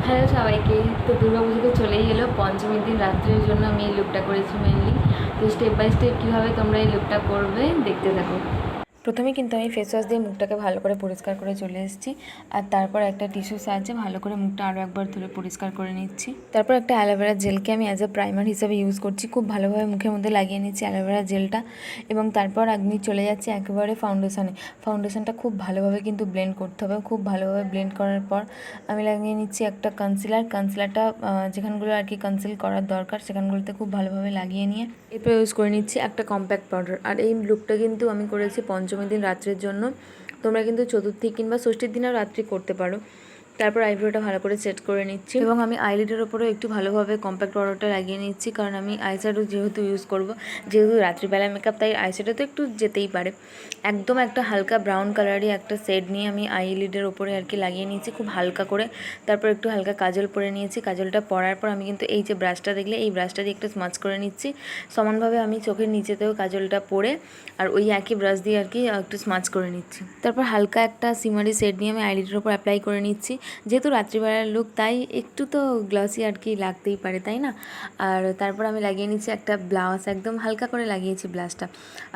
Hello সবাইকে। তো দুর্গাপুজো তো চলেই এলো, পঞ্চমীর দিন রাত্রের জন্য আমি এই লুকটা করেছি মেনলি। তো স্টেপ বাই স্টেপ কীভাবে তোমরা এই লুকটা করবে দেখতে থাকো। প্রথমে কিন্তু আমি ফেস ওয়াশ দিয়ে মুখটাকে ভালো করে পরিষ্কার করে চলে এসেছি, আর তারপর একটা টিস্যুর সাহায্যে ভালো করে মুখটা আরও একবার ধরে পরিষ্কার করে নিচ্ছি। তারপর একটা অ্যালোভেরা জেলকে আমি অ্যাজ এ প্রাইমার হিসেবে ইউজ করছি, খুব ভালোভাবে মুখের মধ্যে লাগিয়ে নিচ্ছি অ্যালোভেরা জেলটা। এবং তারপর আমি চলে যাচ্ছি একেবারে ফাউন্ডেশনটা খুব ভালোভাবে কিন্তু ব্লেন্ড করতে হবে। খুব ভালোভাবে ব্লেন্ড করার পর আমি লাগিয়ে নিচ্ছি একটা কনসিলারটা যেখানগুলো আর কি কনসিল করার দরকার সেখানগুলোতে খুব ভালোভাবে লাগিয়ে নিয়ে এরপর ইউজ করে নিচ্ছি একটা কম্প্যাক্ট পাউডার। আর এই লুকটা কিন্তু আমি করেছি পঞ্চমীর দিন রাত্রের জন্য, তোমরা কিন্তু চতুর্থী কিংবা ষষ্ঠীর দিনেও রাত্রি করতে পারো। তারপর আইব্রোটা ভালো করে সেট করে নিচ্ছি এবং আমি আইলিডের ওপরেও একটু ভালোভাবে কম্প্যাক্ট পাউডারটা লাগিয়ে নিচ্ছি, কারণ আমি আইশ্যাডো যেহেতু ইউজ করব, যেহেতু রাত্রিবেলা মেকআপ, তাই আইশ্যাডো তো একটু যেতেই পারে। একদম একটা হালকা ব্রাউন কালারই একটা শেড নিয়ে আমি আইলিডের ওপরে আর কি লাগিয়ে নিয়েছি খুব হালকা করে। তারপর একটু হালকা কাজল পরে নিয়েছি। কাজলটা পরার পর আমি কিন্তু এই যে ব্রাশটা দেখলে, এই ব্রাশটা দিয়ে একটু স্মাচ করে নিচ্ছি সমানভাবে। আমি চোখের নিচেতেও কাজলটা পরে আর ওই একই ব্রাশ দিয়ে আর কি একটু স্মাচ করে নিচ্ছি। তারপর হালকা একটা সিমারি শেড নিয়ে আমি আইলিডের ওপর অ্যাপ্লাই করে নিচ্ছি। যেহেতু রাত্রিবেলার লুক, তাই একটু তো গ্লসি আর কি লাগতেই পারে, তাই না? আর তারপর আমি লাগিয়ে নিচ্ছি একটা ব্লাশ, একদম হালকা করে লাগিয়েছি ব্লাশটা।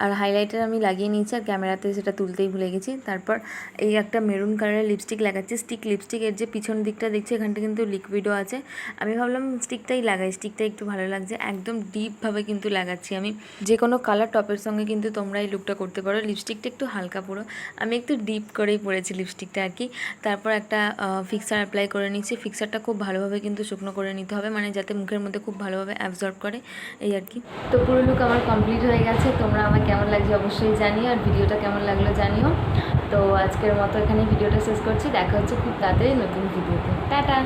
আর হাইলাইটার আমি লাগিয়ে নিয়েছি, আর ক্যামেরাতে সেটা তুলতেই ভুলে গেছি। তারপর এই একটা মেরুন কালারের লিপস্টিক লাগাচ্ছি, লিপস্টিকের যে পিছন দিকটা দেখছি এখানটা কিন্তু লিকুইডও আছে। আমি ভাবলাম স্টিকটাই লাগাই, স্টিকটা একটু ভালো লাগছে। একদম ডিপভাবে কিন্তু লাগাচ্ছি আমি। যে কোনো কালার টপের সঙ্গে কিন্তু তোমরা এই লুকটা করতে পারো। লিপস্টিকটা একটু হালকা পুরো, আমি একটু ডিপ করেই পরেছি লিপস্টিকটা আর কি। তারপর একটা ফিক্সার অ্যাপ্লাই করে নিচ্ছি। ফিক্সারটা খুব ভালোভাবে কিন্তু শুকনো করে নিতে হবে, মানে যাতে মুখের মধ্যে খুব ভালোভাবে অ্যাবজর্ব করে, এই আর কি। তো পুরো লুক আমার কমপ্লিট হয়ে গেছে। তোমরা আমার কেমন লাগছে অবশ্যই জানিও, আর ভিডিওটা কেমন লাগলো জানিও। তো আজকের মতো এখানে ভিডিওটা শেষ করছি, দেখা হচ্ছে খুব তাড়াতাড়ি নতুন ভিডিওতে। টাটা।